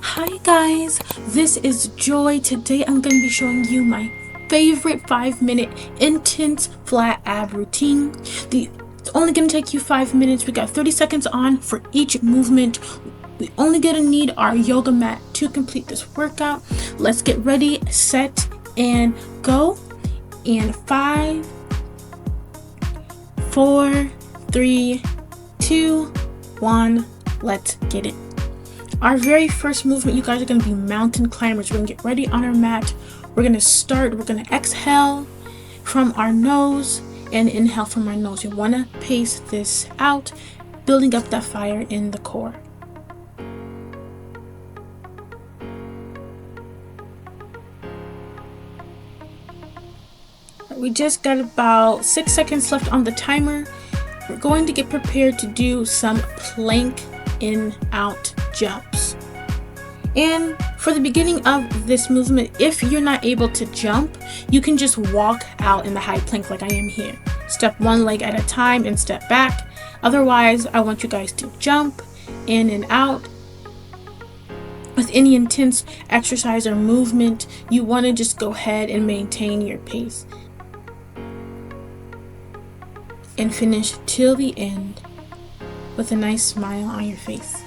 Hi guys, this is Joy. Today I'm going to be showing you my favorite 5-minute intense flat ab routine. It's only going to take you 5 minutes. We got 30 seconds on for each movement. We only going to need our yoga mat to complete this workout. Let's get ready, set, and go. And 5, 4, 3, 2, 1, let's get it. Our very first movement, you guys, are going to be mountain climbers. We're going to get ready on our mat. We're going to exhale from our nose and inhale from our nose. You want to pace this out, building up that fire in the core. We just got about 6 seconds left on the timer. We're going to get prepared to do some plank in out jumps. And for the beginning of this movement, if you're not able to jump, you can just walk out in the high plank like I am here. Step one leg at a time and step back. Otherwise, I want you guys to jump in and out. With any intense exercise or movement, you want to just go ahead and maintain your pace and finish till the end with a nice smile on your face.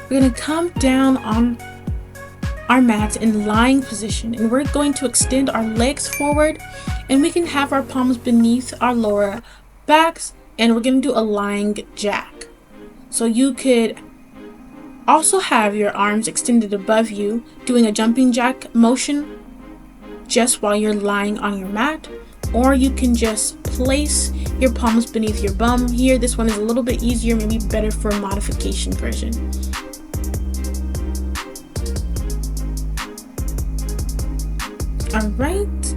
We're going to come down on our mats in lying position, and we're going to extend our legs forward, and we can have our palms beneath our lower backs, and we're going to do a lying jack. So you could also have your arms extended above you, doing a jumping jack motion just while you're lying on your mat, or you can just place your palms beneath your bum here. This one is a little bit easier, maybe better for a modification version. Alright,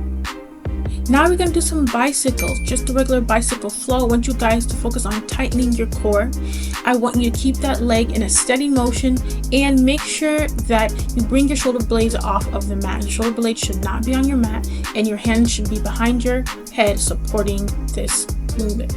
now we're going to do some bicycles, just a regular bicycle flow. I want you guys to focus on tightening your core. I want you to keep that leg in a steady motion and make sure that you bring your shoulder blades off of the mat. Your shoulder blades should not be on your mat, and your hands should be behind your head supporting this movement.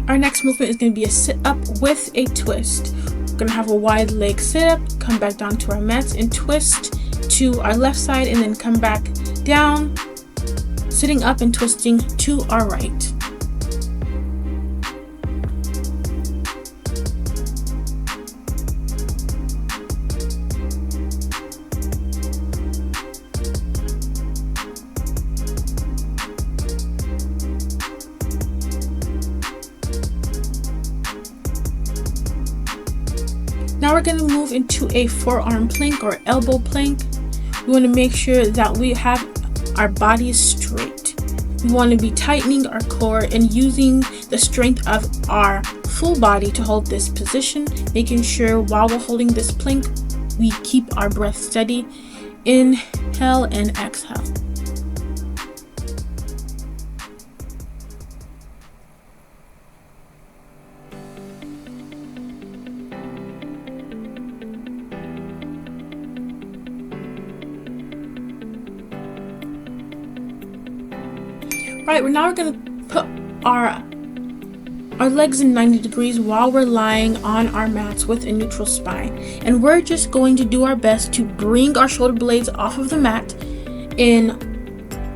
Our next movement is going to be a sit-up with a twist. We're going to have a wide leg sit-up, come back down to our mats and twist to our left side, and then come back down, sitting up and twisting to our right. Now we're going to move into a forearm plank or elbow plank. We want to make sure that we have our bodies straight. We want to be tightening our core and using the strength of our full body to hold this position, making sure while we're holding this plank, we keep our breath steady. Inhale and exhale. Right, now we're going to put our legs in 90 degrees while we're lying on our mats with a neutral spine. And we're just going to do our best to bring our shoulder blades off of the mat and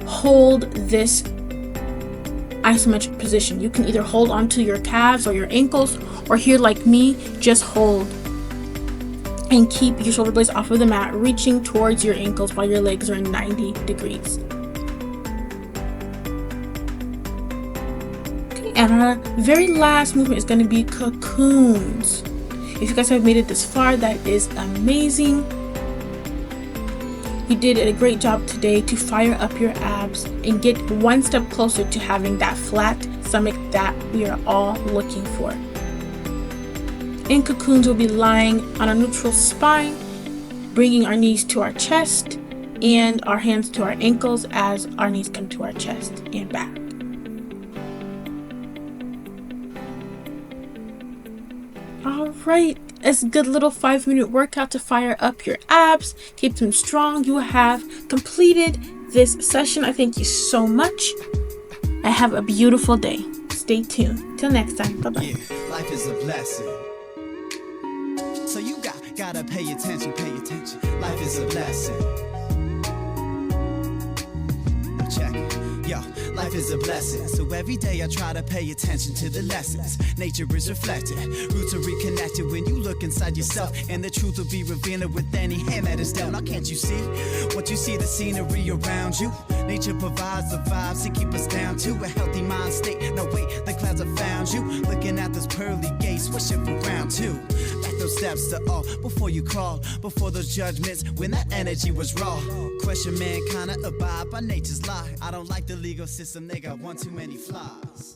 hold this isometric position. You can either hold onto your calves or your ankles, or here like me, just hold and keep your shoulder blades off of the mat, reaching towards your ankles while your legs are in 90 degrees. And our very last movement is going to be cocoons. If you guys have made it this far, that is amazing. You did a great job today to fire up your abs and get one step closer to having that flat stomach that we are all looking for. In cocoons, we'll be lying on a neutral spine, bringing our knees to our chest and our hands to our ankles as our knees come to our chest and back. Alright, it's a good little 5-minute workout to fire up your abs, keep them strong. You have completed this session. I thank you so much. I have a beautiful day. Stay tuned. Till next time. Bye-bye. Yeah, life is a blessing. So you gotta pay attention, pay attention. Life is a blessing. Now check it. Yo, life is a blessing. So every day I try to pay attention to the lessons. Nature is reflected, roots are reconnected when you look inside yourself, and the truth will be revealed with any hand that is dealt. Now can't you see what you see, the scenery around you? Nature provides the vibes to keep us down to a healthy mind state. Now wait, the clouds have found you, looking at those pearly gates, wishing for round two. Back those steps to all before you crawl, before those judgments when that energy was raw. Question mankind, abide by nature's lie. I don't like the legal system, they got one too many flaws.